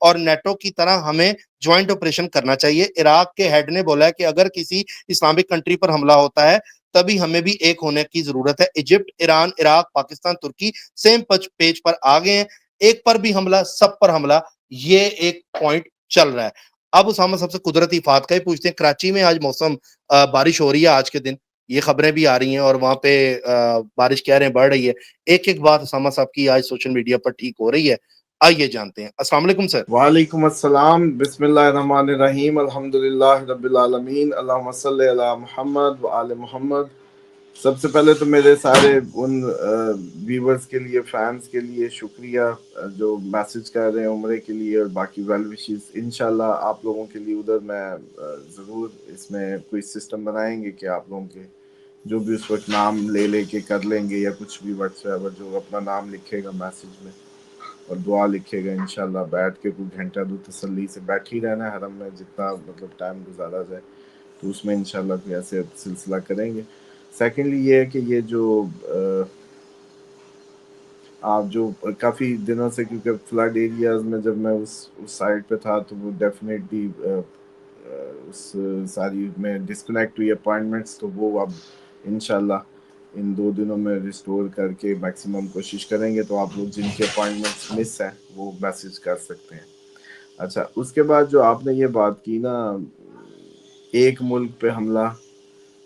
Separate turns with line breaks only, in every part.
اور نیٹو کی طرح ہمیں جوائنٹ آپریشن کرنا چاہیے. عراق کے ہیڈ نے بولا ہے کہ اگر کسی اسلامک کنٹری پر حملہ ہوتا ہے تبھی ہمیں بھی ایک ہونے کی ضرورت ہے. ایجپٹ، ایران، عراق، پاکستان، ترکی سیم پیج پر آ گئے ہیں. ایک پر بھی حملہ سب پر حملہ، یہ ایک پوائنٹ چل رہا ہے. اب اسامہ سب سے قدرتی افات کا ہی پوچھتے ہیں. کراچی میں آج موسم بارش ہو رہی ہے آج کے دن، یہ خبریں بھی آ رہی ہیں اور وہاں پہ بارش کہہ رہے ہیں بڑھ رہی ہے. ایک ایک بات اسامہ صاحب کی آج سوشل میڈیا پر ٹھیک ہو رہی ہے. آئیے جانتے ہیں. السلام علیکم سر.
وعلیکم السلام. بسم اللہ الرحمن الرحیم. الحمدللہ رب العالمین. اللہم صلی علی محمد و آل محمد. سب سے پہلے تو میرے سارے ان ویورز کے لیے، فینس کے لیے شکریہ جو میسج کر رہے ہیں عمرے کے لیے اور باقی ویل وشز. انشاءاللہ آپ لوگوں کے لیے ادھر میں ضرور اس میں کوئی سسٹم بنائیں گے کہ آپ لوگوں کے جو بھی اس وقت نام لے کے کر لیں گے، یا کچھ بھی واٹس ایور جو اپنا نام لکھے گا میسج میں اور دعا لکھے گا، انشاءاللہ بیٹھ کے کوئی گھنٹہ دو تسلی سے بیٹھ ہی رہنا ہے حرم میں، جتنا مطلب ٹائم گزارا جائے تو اس میں انشاءاللہ کوئی ایسے سلسلہ کریں گے. سیکنڈلی یہ ہے کہ یہ جو آپ جو کافی دنوں سے، کیونکہ فلڈ ایریاز میں جب میں اس سائڈ پہ تھا تو وہ ڈیفینیٹلی اس ساری میں ڈسکنیکٹ ہوئی اپوائنٹمنٹس، تو وہ اب انشاءاللہ ان 2 دنوں میں ریسٹور کر کے میکسیمم کوشش کریں گے. تو آپ لوگ جن کے اپوائنٹمنٹس مس ہیں وہ میسج کر سکتے ہیں. اچھا، اس کے بعد جو آپ نے یہ بات کی نا، ایک ملک پہ حملہ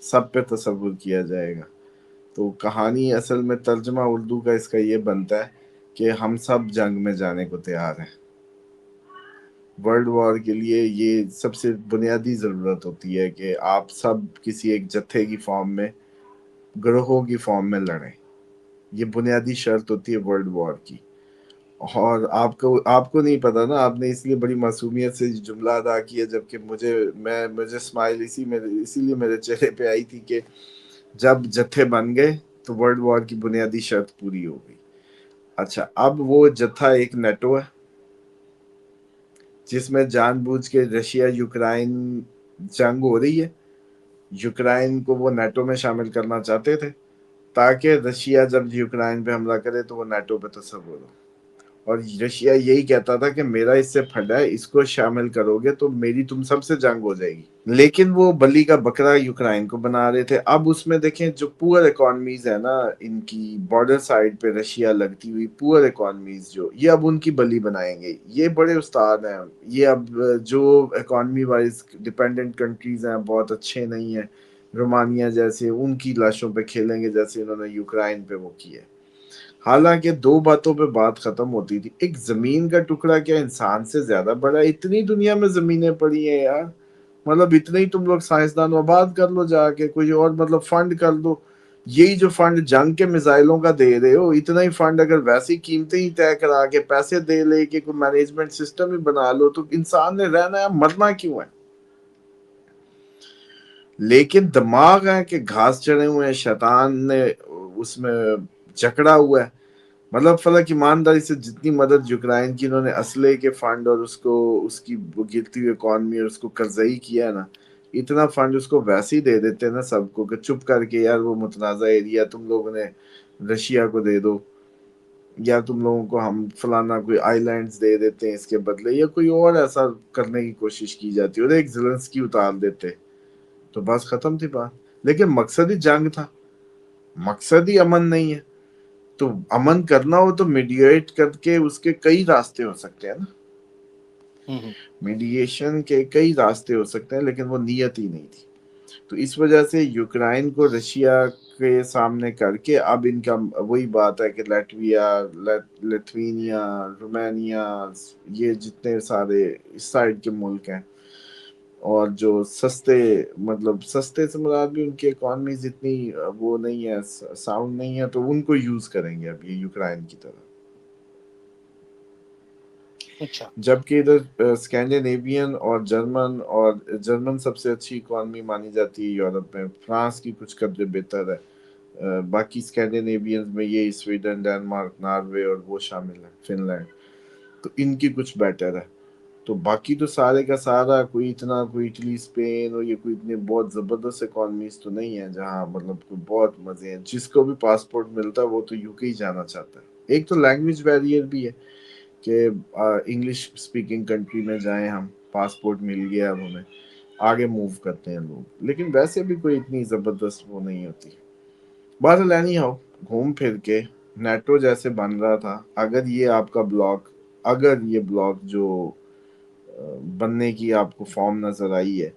سب پہ تصور کیا جائے گا، تو کہانی اصل میں ترجمہ اردو کا اس کا یہ بنتا ہے کہ ہم سب جنگ میں جانے کو تیار ہیں. ورلڈ وار کے لیے یہ سب سے بنیادی ضرورت ہوتی ہے کہ آپ سب کسی ایک جتھے کی فارم میں، گروہوں کی فارم میں لڑیں. یہ بنیادی شرط ہوتی ہے ورلڈ وار کی. اور آپ کو نہیں پتا نا، آپ نے اس لیے بڑی معصومیت سے جملہ ادا کیا، جبکہ مجھے اسمائل اسی لیے میرے چہرے پہ آئی تھی کہ جب جتھے بن گئے تو ورلڈ وار کی بنیادی شرط پوری ہو گئی. اچھا، اب وہ جتھا ایک نیٹو ہے جس میں جان بوجھ کے رشیا یوکرائن جنگ ہو رہی ہے. یوکرائن کو وہ نیٹو میں شامل کرنا چاہتے تھے تاکہ رشیا جب یوکرائن پہ حملہ کرے تو وہ نیٹو پہ تصور ہو. اور رشیا یہی کہتا تھا کہ میرا اس سے پھڈا ہے، اس کو شامل کرو گے تو میری تم سب سے جنگ ہو جائے گی. لیکن وہ بلی کا بکرا یوکرائن کو بنا رہے تھے. اب اس میں دیکھیں جو پور اکانومیز ہے نا، ان کی بارڈر سائڈ پہ رشیا لگتی ہوئی پور اکانومیز، جو یہ اب ان کی بلی بنائیں گے. یہ بڑے استاد ہیں. یہ اب جو اکانومی وائز ڈیپینڈنٹ کنٹریز ہیں بہت اچھے نہیں ہیں، رومانیہ جیسے، ان کی لاشوں پہ کھیلیں گے جیسے انہوں نے یوکرائن پہ وہ کیا. حالانکہ 2 باتوں پہ بات ختم ہوتی تھی. ایک، زمین کا ٹکڑا کیا انسان سے زیادہ بڑا ہے؟ اتنی دنیا میں زمینیں پڑی ہیں یار، مطلب اتنے ہی تم لوگ سائنسدان آباد کر لو جا کے، کوئی اور مطلب فنڈ کر دو. یہی جو فنڈ جنگ کے میزائلوں کا دے رہے ہو، اتنا ہی فنڈ اگر ویسی قیمتیں ہی طے کرا کے پیسے دے لے کے کوئی مینجمنٹ سسٹم ہی بنا لو تو انسان نے رہنا ہے، مرنا کیوں ہے؟ لیکن دماغ ہے کہ گھاس چڑھے ہوئے ہیں، شیطان نے اس میں جکڑا ہوا ہے. مطلب فلک ایمانداری سے جتنی مدد یوکرائن کی انہوں نے اسلحے کے فنڈ اور اس کی گرتی ہوئی اکانومی اور اس کو قرضائی کیا ہے نا، اتنا فنڈ اس کو ویسے ہی دے دیتے ہیں نا سب کو کہ چپ کر کے یار وہ متنازع ایریا تم لوگوں نے رشیا کو دے دو، یا تم لوگوں کو ہم فلانا کوئی آئی لینڈز دے دیتے ہیں اس کے بدلے، یا کوئی اور ایسا کرنے کی کوشش کی جاتی اور ایک زیلنسکی اتار دیتے تو بس ختم تھی بات. لیکن مقصد ہی جنگ تھا، مقصد ہی امن نہیں ہے. تو امن کرنا ہو تو میڈییٹ کر کے اس کے کئی راستے ہو سکتے ہیں نا، میڈییشن کے کئی راستے ہو سکتے ہیں، لیکن وہ نیت ہی نہیں تھی. تو اس وجہ سے یوکرائن کو رشیا کے سامنے کر کے اب ان کا وہی بات ہے کہ لیٹویا، لیتھوینیا، رومانیا، یہ جتنے سارے اس سائڈ کے ملک ہیں اور جو سستے، مطلب سستے سے مراد بھی ان کی اکانومیز اتنی وہ نہیں ہے، ساؤنڈ نہیں ہے، تو ان کو یوز کریں گے اب یہ یوکرائن کی طرح.
اچھا،
جبکہ ادھر اسکینڈینیوین اور جرمن سب سے اچھی اکانومی مانی جاتی ہے یورپ میں. فرانس کی کچھ قدرے بہتر ہے. باقی اسکینڈینیوینز میں یہ سویڈن، ڈینمارک، ناروے اور وہ شامل ہیں، فن لینڈ، تو ان کی کچھ بیٹر ہے. تو باقی تو سارے کا سارا کوئی اتنا، کوئی اٹلی، اسپین اور یہ کوئی اتنے بہت زبردست اکانومیز تو نہیں ہے جہاں مطلب کوئی بہت مزے ہیں. جس کو بھی پاسپورٹ ملتا ہے وہ تو یو کے ہی جانا چاہتا ہے. ایک تو لینگویج بیریئر بھی ہے کہ انگلش اسپیکنگ کنٹری میں جائیں ہم، پاسپورٹ مل گیا اب ہمیں، آگے موو کرتے ہیں لوگ، لیکن ویسے بھی کوئی اتنی زبردست وہ نہیں ہوتی. بہرحال اینی ہاؤ، گھوم پھر کے نیٹو جیسے بن رہا تھا، اگر یہ آپ کا بلاک، اگر یہ بلاک جو بننے کی آپ کو فارم نظر آئی ہے،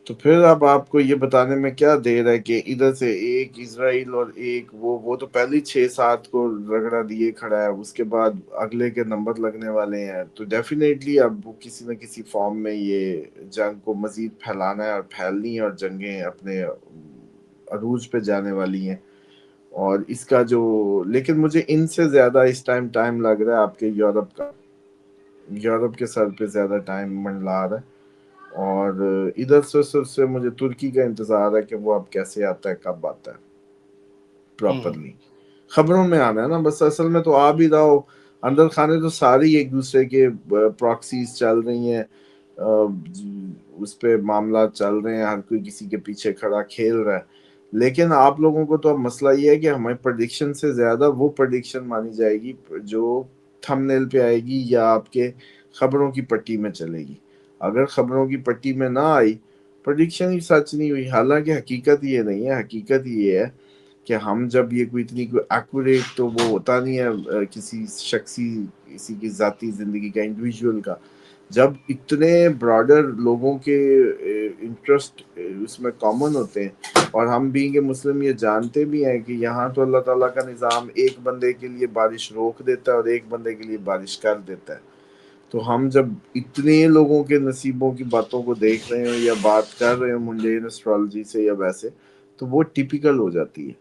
تو پھر اب آپ کو یہ بتانے میں کیا دیر ہے کہ ادھر سے ایک اسرائیل اور ایک وہ تو پہلی 6-7 کو رگڑا دیے کھڑا ہے، اس کے بعد اگلے کے نمبر لگنے والے ہیں. تو ڈیفینیٹلی اب وہ کسی نہ کسی فارم میں یہ جنگ کو مزید پھیلانا ہے اور پھیلنی ہے، اور جنگیں اپنے عروج پہ جانے والی ہیں. اور اس کا جو، لیکن مجھے ان سے زیادہ اس ٹائم لگ رہا ہے آپ کے یورپ کا، یورپ کے سر پہ زیادہ ٹائم منڈلا رہا ہے. اور ادھر سے مجھے ترکی کا انتظار ہے کہ وہ اب کیسے آتا ہے، کب آتا ہے پراپرلی. خبروں میں آنا ہے نا بس، اصل میں تو آ بھی رہا ہو اندر خانے تو ساری ایک دوسرے کے پراکسیز چل رہی ہیں، اس پہ معاملات چل رہے ہیں، ہر کوئی کسی کے پیچھے کھڑا کھیل رہا ہے. لیکن آپ لوگوں کو تو اب مسئلہ یہ ہے کہ ہمیں پریڈکشن سے زیادہ وہ پریڈکشن مانی جائے گی جو تھم نیل پہ آئے گی یا آپ کے خبروں کی پٹی میں چلے گی. اگر خبروں کی پٹی میں نہ آئی، پریڈکشن ہی سچ نہیں ہوئی. حالانکہ حقیقت یہ نہیں ہے، حقیقت یہ ہے کہ ہم جب یہ کوئی اتنی کوئی ایکوریٹ تو وہ ہوتا نہیں ہے کسی شخصی، کسی کی ذاتی زندگی کا، انڈیویجول کا، جب اتنے براڈر لوگوں کے انٹرسٹ اس میں کامن ہوتے ہیں. اور ہم بھی کہ مسلم یہ جانتے بھی ہیں کہ یہاں تو اللہ تعالیٰ کا نظام ایک بندے کے لیے بارش روک دیتا ہے اور ایک بندے کے لیے بارش کر دیتا ہے. تو ہم جب اتنے لوگوں کے نصیبوں کی باتوں کو دیکھ رہے ہیں یا بات کر رہے ہیں منڈین اسٹرالوجی سے یا ویسے، تو وہ ٹیپیکل ہو جاتی ہے.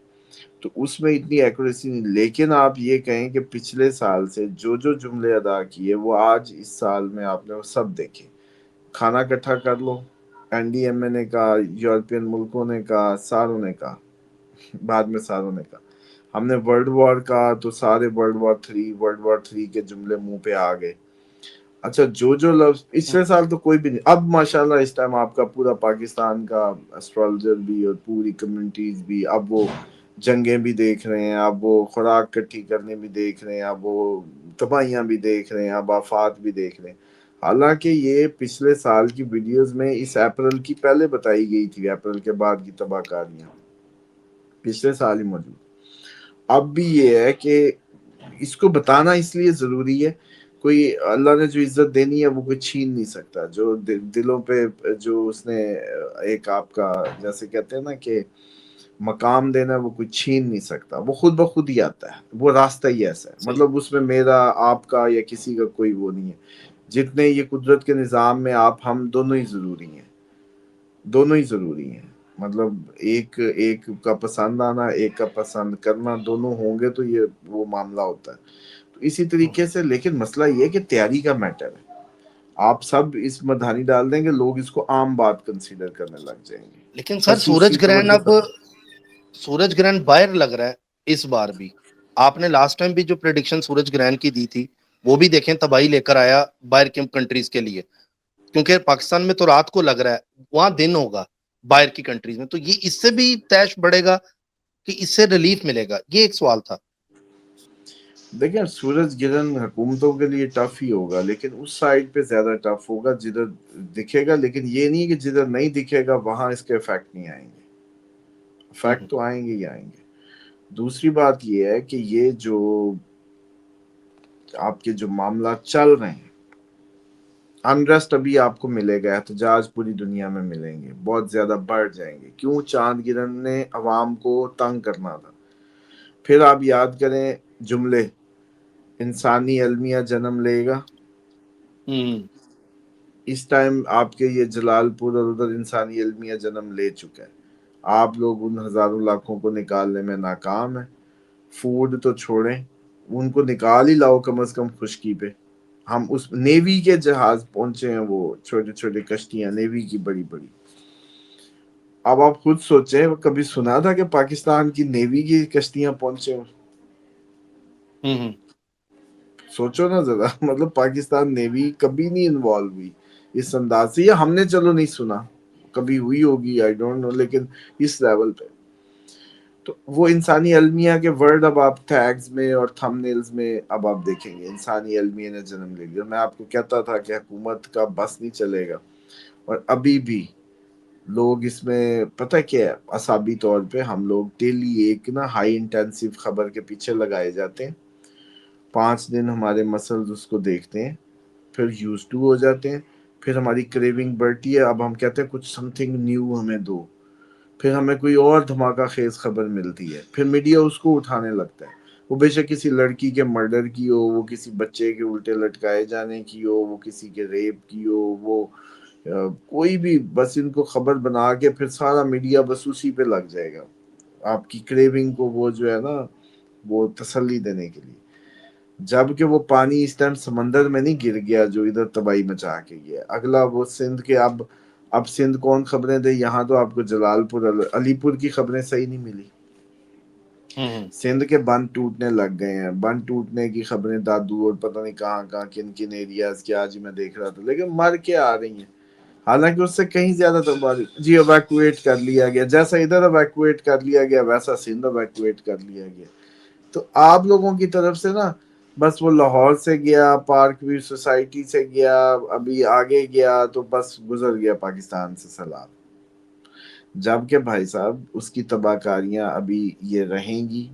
تو اس میں اتنی ایکوریسی نہیں. لیکن آپ یہ کہیں کہ پچھلے سال سے جو جملے ادا کیے وہ آج اس سال میں آپ نے وہ سب دیکھے. کھانا اکٹھا کر لو، این ڈی ایم اے نے کہا، یورپین ملکوں نے کہا، ساروں نے کہا، بعد میں ساروں نے کہا. ہم نے ورلڈ وار کہا تو سارے ورلڈ وار 3 کے جملے منہ پہ آ گئے. اچھا جو لفظ پچھلے سال تو کوئی بھی نہیں. اب ماشاءاللہ اس ٹائم آپ کا پورا پاکستان کا اسٹرالوجر بھی اور پوری کمیونٹیز بھی اب وہ جنگیں بھی دیکھ رہے ہیں، اب وہ خوراک کٹھی کرنے بھی دیکھ رہے ہیں، اب وہ تباہیاں بھی دیکھ رہے ہیں، اب آفات بھی دیکھ رہے ہیں. حالانکہ یہ پچھلے سال کی ویڈیوز میں اس اپریل کی پہلے بتائی گئی تھی، اپریل کے بعد کی تباہ کاریاں پچھلے سال ہی موجود. اب بھی یہ ہے کہ اس کو بتانا اس لیے ضروری ہے، کوئی اللہ نے جو عزت دینی ہے وہ کوئی چھین نہیں سکتا. جو دلوں پہ جو اس نے ایک آپ کا جیسے کہتے ہیں نا کہ مقام دینا ہے، وہ کوئی چھین نہیں سکتا، وہ خود بخود ہی آتا ہے. وہ راستہ ہی ایسا ہے، مطلب اس میں میرا آپ کا یا کسی کا کوئی وہ نہیں ہے. جتنے یہ قدرت کے نظام میں آپ ہم دونوں ہی ضروری ہیں، دونوں ہی ضروری ہیں. مطلب ایک کا پسند آنا، ایک کا پسند کرنا، دونوں ہوں گے تو یہ وہ معاملہ ہوتا ہے. تو اسی طریقے سے لیکن مسئلہ یہ ہے کہ تیاری کا میٹر ہے. آپ سب اس میں دھانی ڈال دیں گے، لوگ اس کو عام بات کنسیڈر کرنے لگ جائیں گے.
لیکن سر
خصوصی
سورج گرہن
توجہ
اب
فرما.
سورج گرہن باہر لگ رہا ہے اس بار بھی. آپ نے لاسٹ ٹائم بھی جو پریڈکشن سورج گرہن کی دی تھی وہ بھی دیکھیں تباہی لے کر آیا باہر کی کنٹریز کے لیے، کیونکہ پاکستان میں تو رات کو لگ رہا ہے، وہاں دن ہوگا باہر کی کنٹریز میں. تو یہ اس سے بھی تیش بڑھے گا کہ اس سے ریلیف ملے گا؟ یہ ایک سوال تھا.
دیکھیں سورج گرہن حکومتوں کے لیے ٹف ہی ہوگا، لیکن اس سائڈ پہ زیادہ ٹف ہوگا جدھر دکھے گا. لیکن یہ نہیں کہ جدھر نہیں دکھے گا وہاں اس کے افیکٹ نہیں آئیں گے. افیکٹ تو آئیں گے ہی آئیں گے. دوسری بات یہ ہے کہ یہ جو آپ کے جو معاملات چل رہے ہیں، انریسٹ ابھی آپ کو ملے گا، احتجاج پوری دنیا میں ملیں گے، بہت زیادہ بڑھ جائیں گے. کیوں؟ چاند گرہن نے عوام کو تنگ کرنا تھا. پھر آپ یاد کریں جملے، انسانی المیہ جنم لے گا. اس ٹائم آپ کے یہ جلال پور اور ادھر انسانی المیہ جنم لے چکا ہے. آپ لوگ ان ہزاروں لاکھوں کو نکالنے میں ناکام ہیں. فوڈ تو چھوڑیں، ان کو نکال ہی لاؤ کم از کم خشکی پہ. ہم اس نیوی کے جہاز پہنچے ہیں، وہ چھوٹے چھوٹے کشتیاں نیوی کی بڑی بڑی. اب آپ خود سوچیں، کبھی سنا تھا کہ پاکستان کی نیوی کی کشتیاں پہنچے ہوں؟ سوچو نا ذرا. مطلب پاکستان نیوی کبھی نہیں انوالو ہوئی اس انداز سے، یا ہم نے چلو نہیں سنا، کبھی ہوئی ہوگی آئی ڈونٹ نو، لیکن اس لیول پہ. تو وہ انسانی المیہ کے ورڈ اب آپ ٹیگز میں اور تھم نیلز میں اب آپ دیکھیں گے، انسانی المیہ نے جنم لے لیا۔ میں آپ کو کہتا تھا کہ حکومت کا بس نہیں چلے گا، اور ابھی بھی لوگ اس میں پتہ کیا ہے، اعصابی طور پہ ہم لوگ ڈیلی ایک نا ہائی انٹینسیو خبر کے پیچھے لگائے جاتے ہیں، 5 دن ہمارے مسلز اس کو دیکھتے ہیں، پھر یوز ٹو ہو جاتے ہیں، پھر ہماری کریونگ بڑھتی ہے، اب ہم کہتے ہیں کچھ سم تھنگ نیو ہمیں دو، پھر ہمیں کوئی اور دھماکہ خیز خبر ملتی ہے، پھر میڈیا اس کو اٹھانے لگتا ہے، وہ بے شک کسی لڑکی کے مرڈر کی ہو، وہ کسی بچے کے الٹے لٹکائے جانے کی ہو، وہ کسی کے ریپ کی ہو، وہ کوئی بھی، بس ان کو خبر بنا کے پھر سارا میڈیا بس اسی پہ لگ جائے گا، آپ کی کریونگ کو وہ جو ہے نا وہ تسلی دینے کے لیے۔ جب کہ وہ پانی اس ٹائم سمندر میں نہیں گر گیا جو ادھر تباہی مچا کے گیا، اگلا وہ سندھ کے اب سندھ کون خبریں دے، یہاں تو آپ کو جلال پور علی پور کی خبریں صحیح نہیں ملی، سندھ کے بند ٹوٹنے لگ گئے ہیں، بند ٹوٹنے کی خبریں دادو اور پتہ نہیں کہاں کہاں کن کن ایریاز کی آج میں دیکھ رہا تھا، لیکن مر کے آ رہی ہیں، حالانکہ اس سے کہیں زیادہ تباہی جی ایویکویٹ کر لیا گیا، جیسا ادھر ایویکویٹ کر لیا گیا ویسا سندھ ایویکویٹ کر لیا گیا۔ تو آپ لوگوں کی طرف سے نا بس وہ لاہور سے گیا، پارک ویو سوسائٹی سے گیا، ابھی آگے گیا تو بس گزر گیا پاکستان سے سلام، جبکہ بھائی صاحب اس کی تباہ کاریاں ابھی یہ رہیں گی،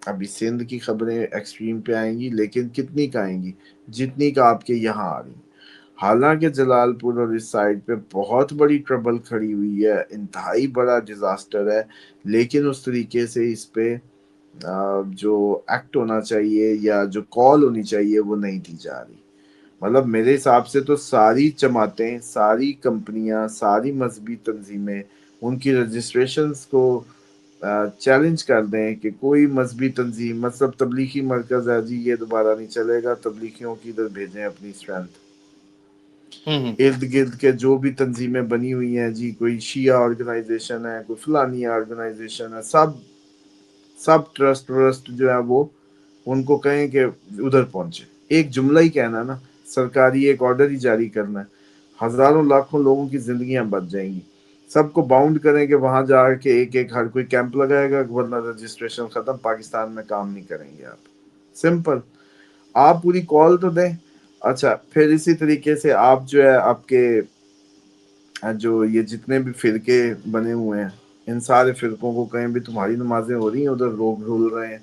ابھی سندھ کی خبریں ایکسٹریم پہ آئیں گی، لیکن کتنی کا آئیں گی، جتنی کا آپ کے یہاں آ رہی۔ حالانکہ جلال پور اور اس سائڈ پہ بہت بڑی ٹربل کھڑی ہوئی ہے، انتہائی بڑا ڈیزاسٹر ہے، لیکن اس طریقے سے اس پہ جو ایکٹ ہونا چاہیے یا جو کال ہونی چاہیے وہ نہیں دی جا رہی۔ مطلب میرے حساب سے تو ساری جماعتیں، ساری کمپنیاں، ساری مذہبی تنظیمیں ان کی رجسٹریشنز کو چیلنج کر دیں کہ کوئی مذہبی تنظیم، مطلب تبلیغی مرکز ہے جی یہ دوبارہ نہیں چلے گا، تبلیغیوں کی ادھر بھیجیں اپنی اسٹرینتھ، ارد گرد کے جو بھی تنظیمیں بنی ہوئی ہیں جی، کوئی شیعہ آرگنائزیشن ہے، کوئی فلانی آرگنائزیشن ہے، سب ٹرسٹ ورسٹ جو ہے وہ ان کو کہیں کہ ادھر پہنچے، ایک جملہ ہی کہنا ہے نا، سرکاری ایک آرڈر ہی جاری کرنا ہے، ہزاروں لاکھوں لوگوں کی زندگیاں بچ جائیں گی، سب کو باؤنڈ کریں کہ وہاں جا کے ایک ہر کوئی کیمپ لگائے گا، ورنہ رجسٹریشن ختم، پاکستان میں کام نہیں کریں گے آپ، سمپل، آپ پوری کال تو دیں۔ اچھا پھر اسی طریقے سے آپ جو ہے آپ کے جو یہ جتنے بھی فرقے بنے ہوئے ہیں، ان سارے فرقوں کو کہیں بھی تمہاری نمازیں ہو رہی ہیں ادھر لوگ رول رہے ہیں،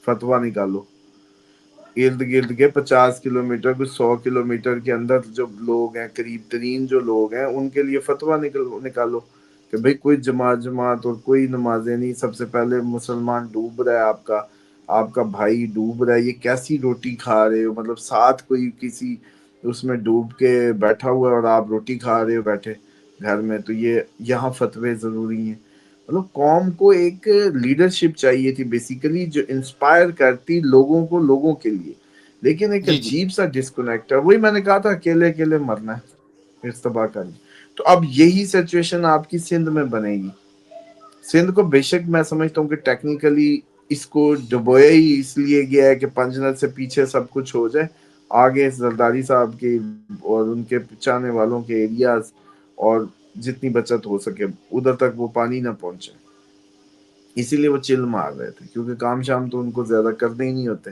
فتویٰ نکالو، ارد گرد کے 50 کلومیٹر کچھ 100 کلومیٹر کے اندر جو لوگ ہیں، قریب ترین جو لوگ ہیں، ان کے لیے فتویٰ نکالو کہ بھئی کوئی جماعت اور کوئی نمازیں نہیں، سب سے پہلے مسلمان ڈوب رہا ہے، آپ کا بھائی ڈوب رہا ہے، یہ کیسی روٹی کھا رہے ہو، مطلب ساتھ کوئی کسی اس میں ڈوب کے بیٹھا ہوا ہے اور آپ روٹی کھا رہے ہو بیٹھے گھر میں، تو یہ یہاں فتوے ضروری ہیں۔ مطلب قوم کو ایک لیڈرشپ چاہیے تھی بیسیکلی، جو انسپائر کرتی لوگوں کو لوگوں کے لیے، لیکن ایک
جی جی
عجیب سا ڈسکنیکٹ ہے، وہی میں نے کہا تھا اکیلے اکیلے مرنا ہے، استباہ کرنی۔ تو اب یہی سچویشن آپ کی سندھ میں بنے گی۔ سندھ کو بے شک میں سمجھتا ہوں کہ ٹیکنیکلی اس کو ڈبویا ہی اس لیے گیا ہے کہ پنجنت سے پیچھے سب کچھ ہو جائے، آگے زرداری صاحب کے اور ان کے چاہنے والوں کے ایریاز اور جتنی بچت ہو سکے ادھر تک وہ پانی نہ پہنچے، اسی لیے وہ چل مار رہے تھے، کیونکہ کام شام تو ان کو زیادہ کرنے ہی نہیں ہوتے،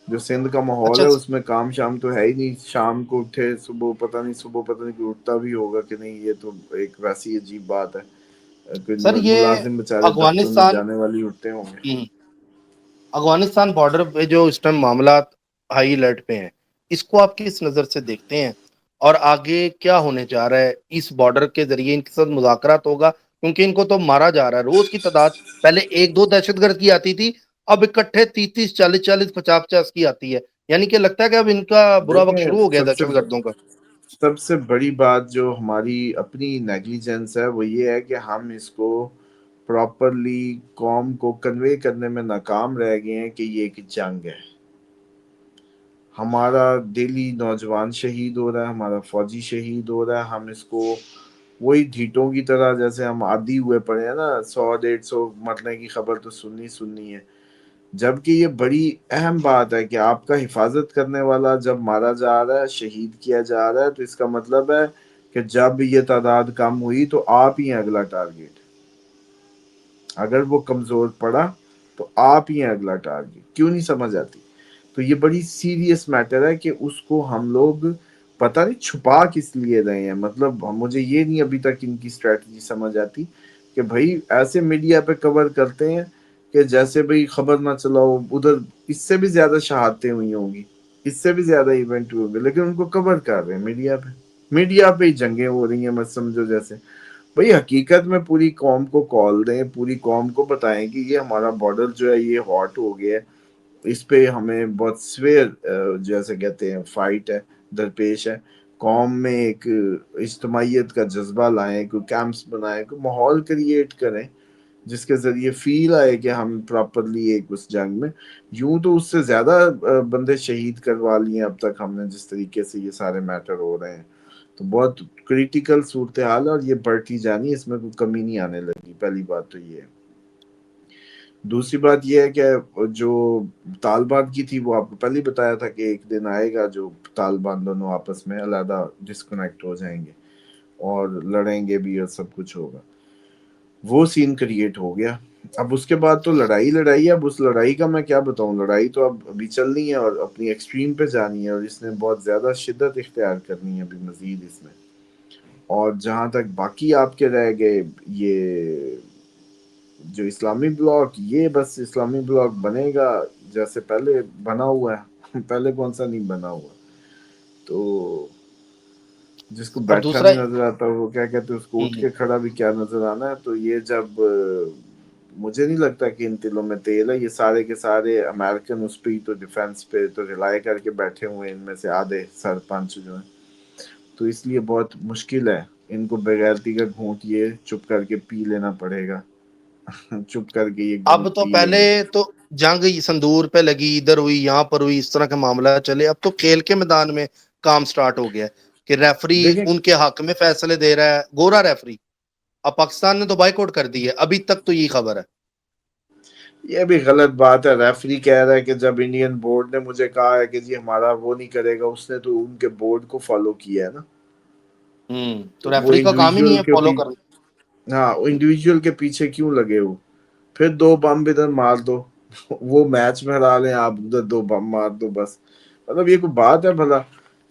جو سندھ کا ماحول
اچھا
ہے اس میں کام شام تو ہے ہی نہیں، شام کو اٹھے صبح پتہ نہیں کہ اٹھتا بھی ہوگا کہ نہیں، یہ تو ایک ویسی عجیب بات ہے، کوئی
سر یہ
ملازم بیچارے دفتر میں
افغانستان
جانے والی اٹھتے ہوں گے۔
افغانستان بارڈر پہ جو اس ٹائم معاملات ہائی الرٹ پہ ہیں، اس کو آپ کس نظر سے دیکھتے ہیں، اور آگے کیا ہونے جا رہا ہے اس بارڈر کے ذریعے؟ ان کے ساتھ مذاکرات ہوگا کیونکہ ان کو تو مارا جا رہا ہے، روز کی تعداد پہلے 1-2 دہشت گرد کی آتی تھی، اب اکٹھے 30-30 40-40 50-50 کی آتی ہے، یعنی کہ لگتا ہے کہ اب ان کا برا وقت
دیکھیں
شروع ہو گیا دہشت گردوں کا۔
سب سے بڑی بات جو ہماری اپنی نیگلیجنس ہے وہ یہ ہے کہ ہم اس کو پراپرلی قوم کو کنوے کرنے میں ناکام رہ گئے ہیں کہ یہ ایک جنگ ہے، ہمارا ڈیلی نوجوان شہید ہو رہا ہے، ہمارا فوجی شہید ہو رہا ہے، ہم اس کو وہی ڈھیٹوں کی طرح جیسے ہم عادی ہوئے پڑے ہیں نا، 100-150 مرنے کی خبر تو سننی ہے، جبکہ یہ بڑی اہم بات ہے کہ آپ کا حفاظت کرنے والا جب مارا جا رہا ہے، شہید کیا جا رہا ہے، تو اس کا مطلب ہے کہ جب یہ تعداد کم ہوئی تو آپ ہی ہیں اگلا ٹارگیٹ، اگر وہ کمزور پڑا تو آپ ہی ہیں اگلا ٹارگٹ. کیوں نہیں سمجھ آتی؟ تو یہ بڑی سیریس میٹر ہے کہ اس کو ہم لوگ پتہ نہیں چھپا کس لیے رہے ہیں. مطلب مجھے یہ نہیں ابھی تک ان کی اسٹریٹجی سمجھ آتی کہ بھائی ایسے میڈیا پہ کور کرتے ہیں کہ جیسے بھائی خبر نہ چلاؤ. ادھر اس سے بھی زیادہ شہادتیں ہوئی ہوں گی, اس سے بھی زیادہ ایونٹ ہوئے, لیکن ان کو کور کر رہے ہیں میڈیا پہ. میڈیا پہ ہی جنگیں ہو رہی ہیں, مت سمجھو جیسے. بھئی حقیقت میں پوری قوم کو کال دیں, پوری قوم کو بتائیں کہ یہ ہمارا بارڈر جو ہے یہ ہاٹ ہو گیا ہے, اس پہ ہمیں بہت سویر جیسے کہتے ہیں فائٹ ہے, درپیش ہے. قوم میں ایک اجتماعیت کا جذبہ لائیں, کوئی کیمپس بنائیں, کوئی ماحول کریٹ کریں جس کے ذریعے فیل آئے کہ ہم پراپرلی ایک اس جنگ میں. یوں تو اس سے زیادہ بندے شہید کروا لیے اب تک ہم نے, جس طریقے سے یہ سارے میٹر ہو رہے ہیں. تو بہت کریٹیکل صورتحال ہے اور یہ بڑھتی جانی ہے, اس میں کوئی کمی نہیں آنے لگی. پہلی بات تو یہ ہے. دوسری بات یہ ہے کہ جو طالبان کی تھی وہ آپ کو پہلے بتایا تھا کہ ایک دن آئے گا جو طالبان دونوں آپس میں علیحدہ ڈسکنیکٹ ہو جائیں گے اور لڑیں گے بھی اور سب کچھ ہوگا. وہ سین کریٹ ہو گیا. اب اس کے بعد تو لڑائی ہے. اب اس لڑائی کا میں کیا بتاؤں, لڑائی تو اب ابھی چلنی ہے اور اپنی ایکسٹریم پہ جانی ہے, اور اس نے بہت زیادہ شدت اختیار کرنی ہے ابھی مزید اس میں. اور جہاں تک باقی آپ کے رہ گئے یہ جو اسلامی بلاک, یہ بس اسلامی بلاک بنے گا جیسے پہلے بنا ہوا ہے, پہلے کون سا نہیں بنا ہوا. تو جس کو
اور
بیٹھا
دوسرا
نہیں نظر آتا وہ کیا کہتے ہیں اس کو اٹھ کے کھڑا بھی کیا نظر آنا ہے. تو یہ جب مجھے نہیں لگتا کہ ان دلوں میں تیل ہے. یہ سارے کے سارے امریکن اس پہ تو ڈیفینس پہ تو ریلائی کر کے بیٹھے ہوئے ان میں سے آدھے سرپنچ جو ہیں. تو اس لیے بہت مشکل ہے ان کو بغیرتی کا گھونٹ یہ چپ کر کے پی لینا پڑے گا. چپ کر کے یہ
اب
گھونٹ
تو
پی لیں
پہلے
گے.
تو جنگ سندور پہ لگی, ادھر ہوئی, یہاں پر ہوئی, اس طرح کا معاملہ چلے. اب تو کھیل کے میدان میں کام سٹارٹ ہو گیا کہ ریفری
دیکھیں
ان کے حق میں فیصلے دے رہا ہے, گورا ریفری. اب پاکستان نے تو بائیک آؤٹ کر دی ہے, ابھی تک تو یہی خبر ہے.
یہ بھی غلط بات ہے. ریفری کہہ رہا ہے کہ جب انڈین بورڈ نے مجھے کہا ہے کہ جی ہمارا وہ نہیں کرے گا, اس نے تو ان کے بورڈ کو فالو کیا ہے نا.
تو
وہ
ریفری کا کام ہی نہیں
انڈیویجول
ہے
کے
فالو کرنا.
ہاں انڈیویجول کے پیچھے کیوں لگے ہو, پھر دو بم ادھر مار دو, وہ میچ میں ہرا لیں, آپ ادھر دو بم مار دو بس. مطلب یہ کوئی بات ہے بھلا؟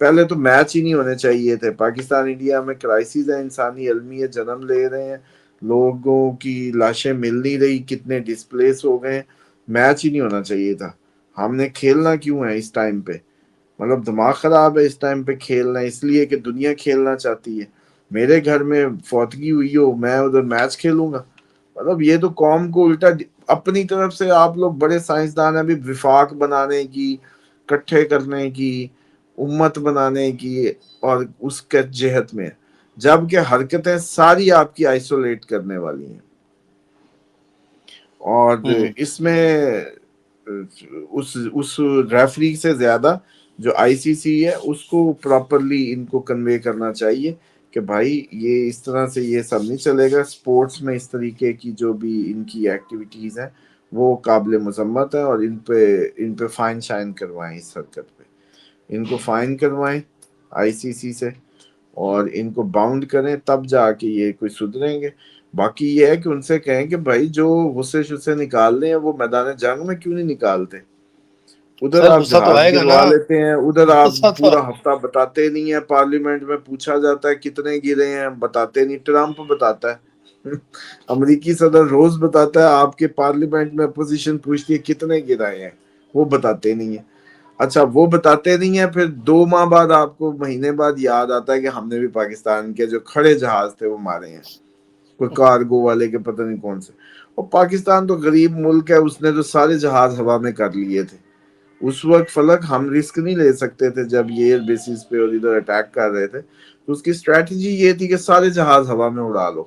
پہلے تو میچ ہی نہیں ہونے چاہیے تھے. پاکستان انڈیا میں کرائسس ہے, انسانی المیہ جنم لے رہے ہیں, لوگوں کی لاشیں مل نہیں رہی, کتنے ڈسپلیس ہو گئے. میچ ہی نہیں ہونا چاہیے تھا. ہم نے کھیلنا کیوں ہے اس ٹائم پہ؟ مطلب دماغ خراب ہے اس ٹائم پہ کھیلنا, اس لیے کہ دنیا کھیلنا چاہتی ہے. میرے گھر میں فوتگی ہوئی ہو, میں ادھر میچ کھیلوں گا؟ مطلب یہ تو قوم کو الٹا اپنی طرف سے آپ لوگ بڑے سائنسدان ہیں بھی وفاق بنانے کی, کٹھے کرنے کی, امت بنانے کی, اور اس کے جہت میں, جبکہ حرکتیں ساری آپ کی آئسولیٹ کرنے والی ہیں. اور اس میں اس ریفری سے زیادہ جو آئی سی سی ہے اس کو پراپرلی ان کو کنوے کرنا چاہیے کہ بھائی یہ اس طرح سے یہ سب نہیں چلے گا. سپورٹس میں اس طریقے کی جو بھی ان کی ایکٹیویٹیز ہیں وہ قابل مذمت ہے, اور ان پہ فائن شائن کروائیں. اس حرکت پہ ان کو فائن کروائیں آئی سی سی سے, اور ان کو باؤنڈ کریں, تب جا کے یہ کوئی سدھریں گے. باقی یہ ہے کہ ان سے کہیں کہ بھائی جو غصے شصے نکال رہے ہیں وہ میدان جنگ میں کیوں نہیں نکالتے؟ ادھر
سر
آپ
غصہ تو
جہاز
آئے گا نا,
گروا لیتے ہیں, ادھر آپ
غصہ تو
پورا ہفتہ بتاتے نہیں ہیں. پارلیمنٹ میں پوچھا جاتا ہے کتنے گرے ہیں, بتاتے نہیں. ٹرمپ بتاتا ہے, امریکی صدر روز بتاتا ہے. آپ کے پارلیمنٹ میں اپوزیشن پوچھتی ہے کتنے گرائے ہیں, وہ بتاتے نہیں ہیں. اچھا وہ بتاتے نہیں ہیں, پھر 2 ماہ بعد آپ کو مہینے بعد یاد آتا ہے کہ ہم نے بھی پاکستان کے جو کھڑے جہاز تھے وہ مارے ہیں, کوئی کارگو والے کے پتہ نہیں کون سے. اور پاکستان تو غریب ملک ہے, اس نے تو سارے جہاز ہوا میں کر لیے تھے. اس وقت فلک ہم رسک نہیں لے سکتے تھے جب یہ ایئر بیسز پہ اور ادھر اٹیک کر رہے تھے. تو اس کی اسٹریٹجی یہ تھی کہ سارے جہاز ہوا میں اڑا لو,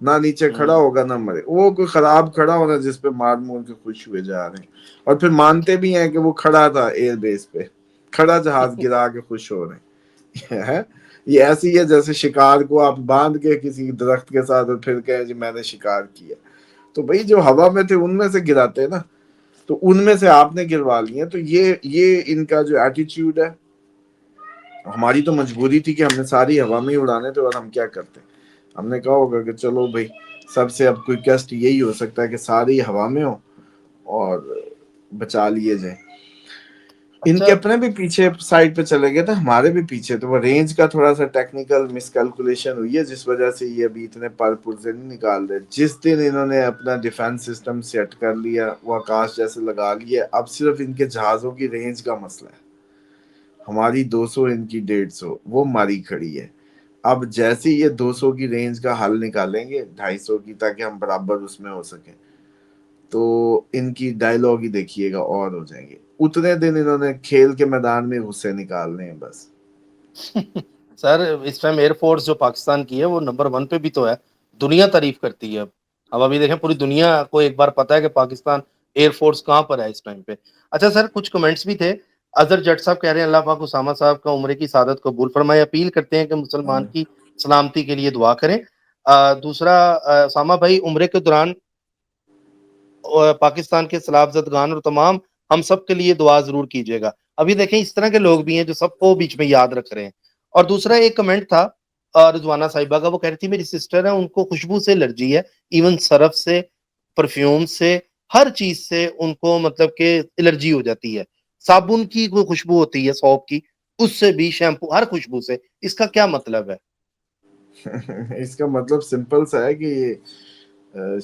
نہ نیچے کھڑا ہوگا نہ مرے. وہ کوئی خراب کھڑا ہونا جس پہ مار مور کے خوش ہوئے جا رہے ہیں, اور پھر مانتے بھی ہیں کہ وہ کھڑا تھا ایئر بیس پہ, کھڑا جہاز گرا کے خوش ہو رہے ہیں. یہ ایسی ہے جیسے شکار کو آپ باندھ کے کسی درخت کے ساتھ اور پھر کہیں جی میں نے شکار کیا. تو بھائی جو ہوا میں تھے ان میں سے گراتے نا, تو ان میں سے آپ نے گروا لیے. تو یہ ان کا جو ایٹیٹیوڈ ہے, ہماری تو مجبوری تھی کہ ہم نے ساری ہوا میں ہی اڑانے تھے, اور ہم کیا کرتے, ہم نے کہا ہوگا کہ چلو بھائی سب سے اب کوئکسٹ یہی ہو سکتا ہے کہ ساری ہوا میں ہو اور بچا لیے جائیں. ان
اچھا
کے اپنے بھی پیچھے سائڈ پہ چلے گئے تھے, ہمارے بھی پیچھے, تو وہ رینج کا تھوڑا سا ٹیکنیکل مس کیلکولیشن ہوئی ہے جس وجہ سے یہ ابھی اتنے پر پرزے نہیں نکال رہے. جس دن انہوں نے اپنا ڈیفینس سسٹم سیٹ کر لیا, وہ آکاش جیسے لگا لیے, اب صرف ان کے جہازوں کی رینج کا مسئلہ ہے. ہماری 200 ان کی 150, وہ ماری کھڑی ہے. اب جیسے یہ 200 کی رینج کا حل نکالیں گے 250 کی, تاکہ ہم برابر اس میں ہو سکیں, تو ان کی ڈائیلاگ ہی دیکھیے گا اور ہو جائیں گے. اتنے دن انہوں نے کھیل کے میدان میں غصے نکالنے ہیں بس.
سر اس ٹائم ایئر فورس جو پاکستان کی ہے وہ نمبر 1 پہ بھی تو ہے, دنیا تعریف کرتی ہے. اب ابھی دیکھیں پوری دنیا کو ایک بار پتا ہے کہ پاکستان ایئر فورس کہاں پر ہے اس ٹائم پہ. اچھا سر, کچھ کمنٹس بھی تھے. اظہر جٹ صاحب کہہ رہے ہیں اللہ پاک اسامہ صاحب کا عمرے کی سعادت قبول فرمائے, اپیل کرتے ہیں کہ مسلمان کی سلامتی کے لیے دعا کریں. دوسرا, اسامہ بھائی عمرے کے دوران پاکستان کے سیلاب زدگان اور تمام ہم سب کے لیے دعا ضرور کیجیے گا. ابھی دیکھیں اس طرح کے لوگ بھی ہیں جو سب کو بیچ میں یاد رکھ رہے ہیں. اور دوسرا ایک کمنٹ تھا رضوانہ صاحبہ کا, وہ کہہ رہی تھی میری سسٹر ہے, ان کو خوشبو سے الرجی ہے, ایون سرف سے, پرفیوم سے, ہر چیز سے ان کو مطلب کہ الرجی ہو جاتی ہے. صابن کی کوئی خوشبو ہوتی ہے سوپ کی, اس سے بھی, شیمپو, ہر خوشبو سے. اس کا کیا مطلب ہے؟
اس کا مطلب سمپل سا ہے کہ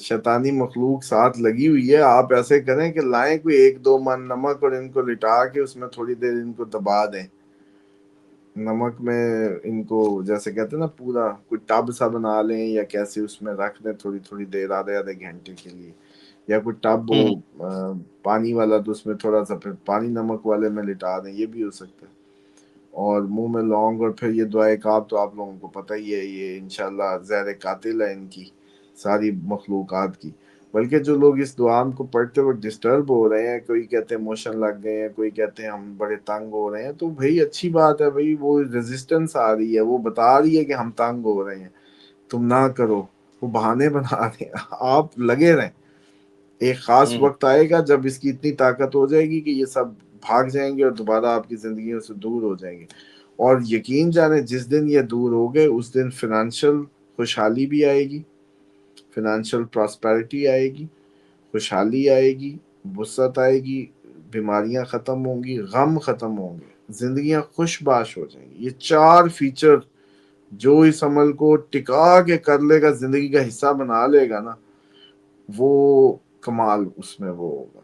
شیطانی مخلوق ساتھ لگی ہوئی ہے. آپ ایسے کریں کہ لائیں کوئی 1-2 من نمک اور ان کو لٹا کے اس میں تھوڑی دیر ان کو دبا دیں. نمک میں ان کو جیسے کہتے ہیں نا, پورا کوئی ٹب سا بنا لیں یا کیسے, اس میں رکھ دیں تھوڑی تھوڑی دیر, آدھے گھنٹے کے لیے, یا کوئی ٹب
ہ
ہو پانی والا تو اس میں تھوڑا سا پھر پانی نمک والے میں لٹا دیں, یہ بھی ہو سکتا ہے. اور منہ میں لونگ اور پھر یہ دعائے کعب تو آپ لوگوں کو پتہ ہی ہے, یہ انشاءاللہ زہر قاتل ہے ان کی ساری مخلوقات کی. بلکہ جو لوگ اس دعا کو پڑھتے ہوئے ڈسٹرب ہو رہے ہیں, کوئی کہتے ہیں موشن لگ گئے ہیں, کوئی کہتے ہیں ہم بڑے تنگ ہو رہے ہیں, تو بھائی اچھی بات ہے بھائی, وہ ریزسٹنس آ رہی ہے, وہ بتا رہی ہے کہ ہم تنگ ہو رہے ہیں, تم نہ کرو. وہ بہانے بنا رہے ہیں, آپ لگے رہیں. ایک خاص
ہ
وقت آئے گا جب اس کی اتنی طاقت ہو جائے گی کہ یہ سب بھاگ جائیں گے اور دوبارہ آپ کی زندگیوں سے دور ہو جائیں گے. اور یقین جانے جس دن یہ دور ہو گئے اس دن فائنینشیل خوشحالی بھی آئے گی, فائنینشیل پراسپیرٹی آئے گی, خوشحالی آئے گی, وسعت آئے گی, بیماریاں ختم ہوں گی, غم ختم ہوں گے, زندگیاں خوش باش ہو جائیں گی. یہ 4 فیچر جو اس عمل کو ٹکا کے کر لے گا, زندگی کا حصہ بنا لے گا نا, وہ کمال اس میں وہ ہوگا.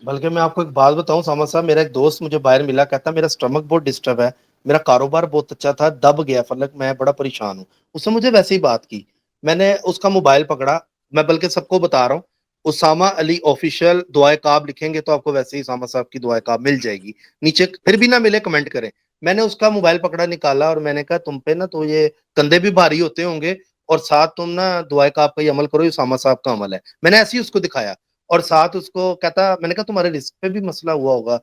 بلکہ میں آپ کو ایک بات بتاؤں سامد صاحب, میرا ایک دوست مجھے باہر ملا, کہتا میرا اسٹمک بہت ڈسٹرب ہے, میرا کاروبار بہت اچھا تھا, دب گیا فلک, میں بڑا پریشان ہوں. اس نے مجھے ویسے ہی بات کی, میں نے اس کا موبائل پکڑا, میں بلکہ سب کو بتا رہا ہوں, اسامہ علی آفیشیل دعائے کعب لکھیں گے تو آپ کو ویسے ہی اسامہ صاحب کی دعائے کعب مل جائے گی نیچے, پھر بھی نہ ملے کمنٹ کریں. میں نے اس کا موبائل پکڑا, نکالا, اور میں نے کہا تم پہ نا تو یہ کندھے بھی بھاری ہوتے ہوں گے, اور ساتھ تم نا دعائے کعب کا یہ عمل کرو, یہ اسامہ صاحب کا عمل ہے. میں نے ایسے ہی اس کو دکھایا, اور ساتھ اس کو کہتا, میں نے کہا تمہارے رزق پہ بھی مسئلہ ہوا ہوگا.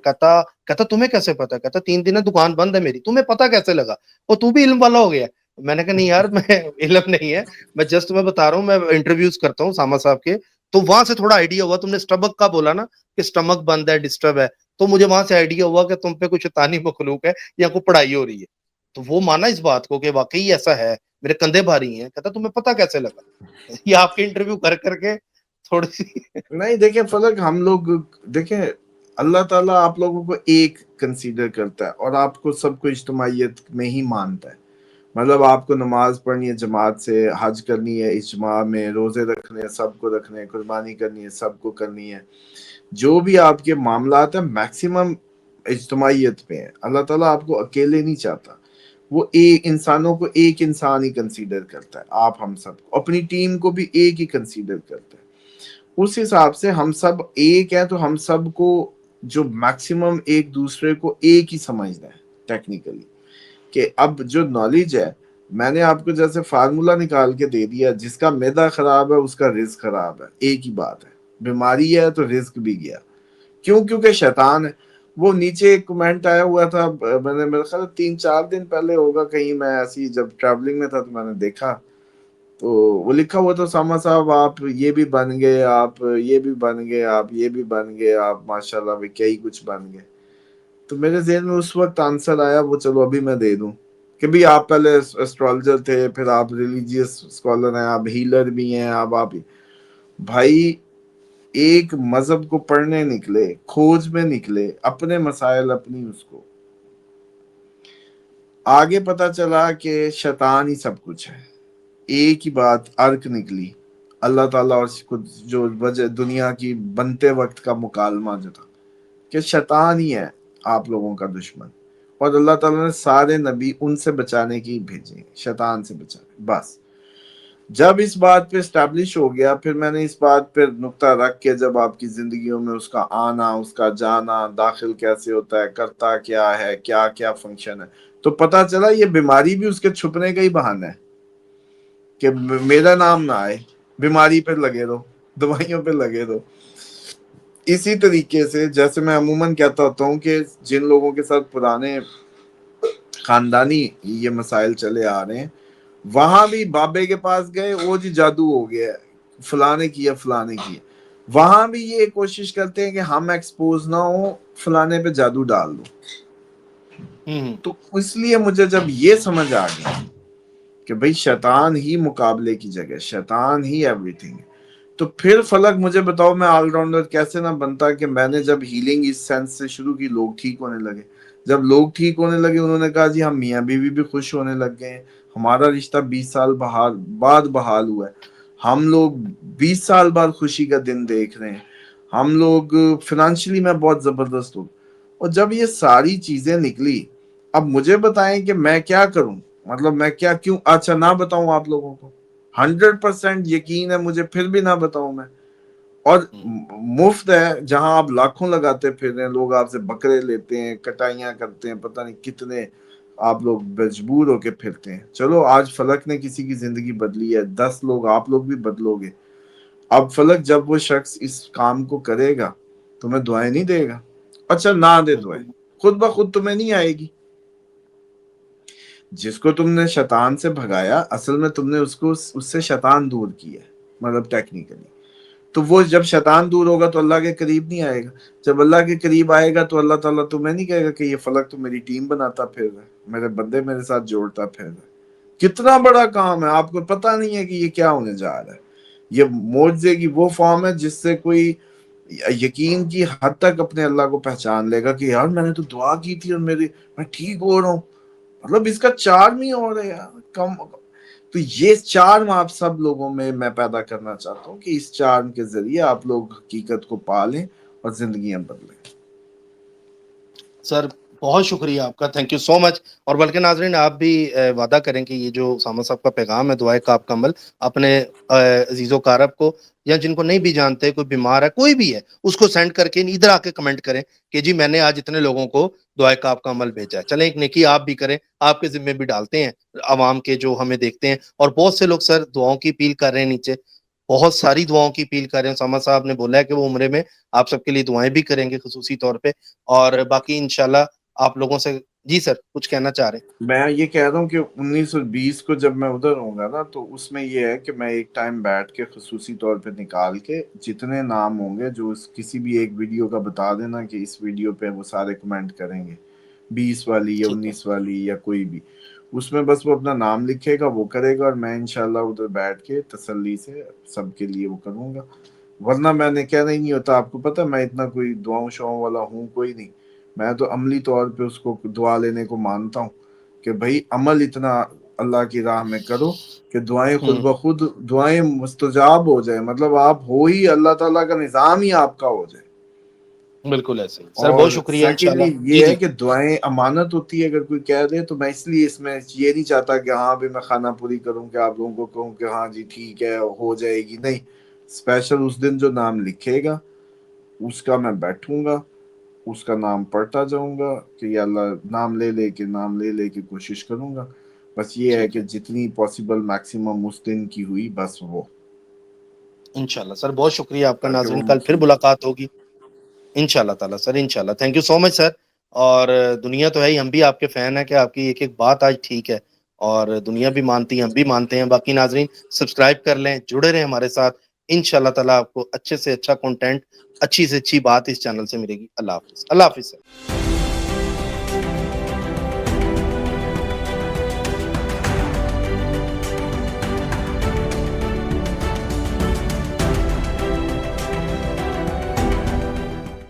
کہتا تمہیں کیسے پتا, کہتا 3 دن دکان بند ہے میری, تمہیں پتا کیسے لگا, اور تو بھی علم والا ہو گیا. میں نے کہا نہیں یار, میں علم نہیں ہے, میں جسٹ میں بتا رہا ہوں, میں انٹرویوز کرتا ہوں اسامہ صاحب کے, تو وہاں سے تھوڑا آئیڈیا ہوا. تم نے اسٹمک کا بولا نا کہ اسٹمک بند ہے, ڈسٹرب ہے, تو مجھے وہاں سے آئیڈیا ہوا کہ تم پہ کچھ شیطانی مخلوق ہے یا کوئی پڑھائی ہو رہی ہے. تو وہ مانا اس بات کو کہ واقعی ایسا ہے, میرے کندھے بھاری ہیں. کہتا تمہیں پتا کیسے لگا؟ یہ آپ کے انٹرویو کر کر کے تھوڑی سی
نہیں دیکھیں فلک, ہم لوگ دیکھیں اللہ تعالیٰ آپ لوگوں کو ایک کنسیڈر کرتا ہے, اور آپ کو سب کو اجتماعیت میں ہی مانتا ہے. مطلب آپ کو نماز پڑھنی ہے جماعت سے, حج کرنی ہے اجماع میں, روزے رکھنے ہیں سب کو رکھنے ہیں, قربانی کرنی ہے سب کو کرنی ہے. جو بھی آپ کے معاملات ہیں میکسیمم اجتماعیت پہ ہیں. اللہ تعالیٰ آپ کو اکیلے نہیں چاہتا, وہ ایک انسانوں کو ایک انسان ہی کنسیڈر کرتا ہے. آپ ہم سب کو, اپنی ٹیم کو بھی ایک ہی کنسیڈر کرتا ہے. اس حساب سے ہم سب ایک ہیں, تو ہم سب کو جو میکسیمم ایک دوسرے کو ایک ہی سمجھنا ہے ٹیکنیکلی, کہ اب جو نالج ہے, میں نے آپ کو جیسے فارمولا نکال کے دے دیا, جس کا معدہ خراب ہے اس کا رزق خراب ہے, ایک ہی بات ہے. بیماری ہے تو رزق بھی گیا. کیوں؟ کیونکہ شیطان ہے. وہ نیچے ایک کمنٹ آیا ہوا تھا, میں نے میرے خیال 3-4 دن پہلے ہوگا کہیں, میں ایسی جب ٹریولنگ میں تھا تو میں نے دیکھا, تو وہ لکھا ہوا تھا اسامہ صاحب آپ یہ بھی بن گئے, آپ یہ بھی بن گئے, آپ یہ بھی بن گئے, آپ ماشاءاللہ بھی کیا ہی کچھ بن گئے. تو میرے ذہن میں اس وقت آنسر آیا, وہ چلو ابھی میں دے دوں, کہ بھی آپ پہلے ایسٹرالوجر تھے, پھر آپ ریلیجیس اسکالر ہیں, آپ ہیلر بھی ہیں, اب آپ بھائی ایک مذہب کو پڑھنے نکلے, کھوج میں نکلے, اپنے مسائل اپنی اس کو, آگے پتا چلا کہ شیطان ہی سب کچھ ہے. ایک ہی بات ارک نکلی, اللہ تعالیٰ اور جو وجہ دنیا کی بنتے وقت کا مکالمہ جو تھا کہ شیطان ہی ہے آپ لوگوں کا دشمن, اور اللہ تعالیٰ نے سارے نبی ان سے بچانے کی بھیجے, شیطان سے بچانے. بس جب اس بات پہ اسٹیبلش ہو گیا, پھر میں نے اس بات پہ نقطہ رکھ کے جب آپ کی زندگیوں میں اس کا آنا, اس کا جانا, داخل کیسے ہوتا ہے, کرتا کیا ہے, کیا کیا فنکشن ہے, تو پتا چلا یہ بیماری بھی اس کے چھپنے کا ہی بہانہ ہے کہ میرا نام نہ آئے, بیماری پہ لگے رہو, دوائیوں پہ لگے رہو. اسی طریقے سے جیسے میں عموماً کہتا ہوتا ہوں کہ جن لوگوں کے ساتھ پرانے خاندانی یہ مسائل چلے آ رہے ہیں, وہاں بھی بابے کے پاس گئے, وہ جی جادو ہو گیا, فلانے کیا فلانے کیا, وہاں بھی یہ کوشش کرتے ہیں کہ ہم ایکسپوز نہ ہو, فلانے پہ جادو ڈال دو. تو اس لیے مجھے جب یہ سمجھ آ گیا کہ بھئی شیطان ہی مقابلے کی جگہ, شیطان ہی ایوری تھنگ, تو پھر فلک مجھے بتاؤ میں آل راؤنڈر کیسے نہ بنتا کہ میں نے جب ہیلنگ اس سینس سے شروع کی, لوگ ٹھیک ہونے لگے. جب لوگ ٹھیک ہونے لگے, انہوں نے کہا جی ہم میاں بیوی بھی خوش ہونے لگ گئے ہیں, ہمارا رشتہ 20 سال بعد بحال ہوا ہے, ہم لوگ 20 سال بعد خوشی کا دن دیکھ رہے ہیں, ہم لوگ فنانشلی میں بہت زبردست ہوں. اور جب یہ ساری چیزیں نکلی, اب مجھے بتائیں کہ میں کیا کروں, مطلب میں کیا کیوں اچھا نہ بتاؤں آپ لوگوں کو, 100% یقین ہے مجھے پھر بھی نہ بتاؤں میں. اور مفت ہے جہاں آپ لاکھوں لگاتے پھر رہے ہیں, لوگ آپ سے بکرے لیتے ہیں, کٹائیاں کرتے ہیں, پتہ نہیں کتنے آپ لوگ مجبور ہو کے پھرتے ہیں. چلو آج فلک نے کسی کی زندگی بدلی ہے, 10 لوگ آپ لوگ بھی بدلو گے. اب فلک جب وہ شخص اس کام کو کرے گا تمہیں دعائیں نہیں دے گا, اچھا نہ دے دعائیں, خود بخود تمہیں نہیں آئے گی. جس کو تم نے شیطان سے بھگایا, اصل میں تم نے اس سے شیطان دور کیا, مطلب ٹیکنیکلی. تو وہ جب شیطان دور ہوگا تو اللہ کے قریب نہیں آئے گا. جب اللہ کے قریب آئے گا تو اللہ تعالیٰ تمہیں نہیں کہے گا کہ یہ فلک تو میری ٹیم بناتا پھر رہا ہے, میرے بندے میرے ساتھ جوڑتا پھر رہا ہے. کتنا بڑا کام ہے, آپ کو پتہ نہیں ہے کہ یہ کیا ہونے جا رہا ہے. یہ معجزے کی وہ فارم ہے جس سے کوئی یقین کی حد تک اپنے اللہ کو پہچان لے گا کہ یار میں نے تو دعا کی تھی اور میں ٹھیک ہو رہا ہوں, مطلب اس کا چارم ہی ہو رہا ہے یار کم. تو یہ چارم آپ سب لوگوں میں پیدا کرنا چاہتا ہوں کہ اس چارم کے ذریعے آپ لوگ حقیقت کو پالیں اور زندگیاں بدلیں.
سر بہت شکریہ آپ کا, تھینک یو سو مچ. اور بلکہ ناظرین آپ بھی وعدہ کریں کہ یہ جو اسامہ صاحب کا پیغام ہے دعائے کا آپ کا عمل اپنے عزیز و کارب کو, یا جن کو نہیں بھی جانتے, کوئی بیمار ہے کوئی بھی ہے, اس کو سینڈ کر کے ادھر آ کے کمنٹ کریں کہ جی میں نے آج اتنے لوگوں کو دعائے کا آپ کا عمل بھیجا ہے. چلیں ایک نیکی آپ بھی کریں, آپ کے ذمے بھی ڈالتے ہیں عوام کے جو ہمیں دیکھتے ہیں. اور بہت سے لوگ سر دعاؤں کی اپیل کر رہے ہیں, نیچے بہت ساری دعاؤں کی اپیل کر رہے ہیں. اسامہ صاحب نے بولا ہے کہ وہ عمرے میں آپ سب کے لیے دعائیں بھی کریں گے خصوصی طور پہ. اور باقی انشاءاللہ آپ لوگوں سے, جی سر کچھ کہنا چاہ رہے ہیں؟
میں یہ کہہ رہا ہوں کہ 1920 کو جب میں ادھر ہوں گا نا, تو اس میں یہ ہے کہ میں ایک ٹائم بیٹھ کے خصوصی طور پہ نکال کے جتنے نام ہوں گے جو کسی بھی ایک ویڈیو کا بتا دینا کہ اس ویڈیو پہ وہ سارے کمنٹ کریں گے, 20 والی یا
ٹھیک ہے
19 والی یا کوئی بھی, اس میں بس وہ اپنا نام لکھے گا, وہ کرے گا, اور میں انشاءاللہ ادھر بیٹھ کے تسلی سے سب کے لیے وہ کروں گا. ورنہ میں نے کہنا ہی نہیں ہوتا, آپ کو پتہ میں اتنا کوئی دعاؤں شعاؤں والا ہوں کوئی نہیں. میں تو عملی طور پہ اس کو دعا لینے کو مانتا ہوں کہ بھائی عمل اتنا اللہ کی راہ میں کرو کہ دعائیں خود بخود دعائیں مستجاب ہو جائے, مطلب آپ ہو ہی, اللہ تعالیٰ کا نظام ہی آپ کا ہو جائے.
بالکل ایسے ہی سر,
اور
بہت شکریہ انشاءاللہ.
سیکنڈلی
جی
یہ ہے
جی
کہ دعائیں امانت ہوتی ہے, اگر کوئی کہہ دے تو میں اس لیے اس میں یہ نہیں چاہتا کہ ہاں بھی میں خانہ پوری کروں کہ آپ لوگوں کو کہوں کہ ہاں جی ٹھیک ہے ہو جائے گی. نہیں, اسپیشل اس دن جو نام لکھے گا اس کا میں بیٹھوں گا, اس کا نام پڑھتا جاؤں گا کہ یا اللہ نام لے لے کے کوشش کروں گا. بس یہ ہے
ٹھیک
کہ جتنی پاسبل میکسیمم اس دن کی ہوئی بس وہ
انشاءاللہ. سر بہت شکریہ آپ کا
تاکہ وہ
ناظرین, کل پھر
مفید ہو.
ملاقات ہوگی انشاءاللہ تعالی. سر انشاءاللہ, تھینک یو سو مچ سر. اور دنیا تو ہے ہی, ہم بھی آپ کے فین ہیں کہ آپ کی ایک ایک بات آج ٹھیک ہے, اور دنیا بھی مانتی ہے, ہم بھی مانتے ہیں. باقی ناظرین سبسکرائب کر لیں, جڑے رہیں ہمارے ساتھ. انشاءاللہ تعالی آپ کو اچھے سے اچھا کنٹینٹ, اچھی سے اچھی بات اس چینل سے ملے گی. اللہ حافظ. اللہ حافظ سر.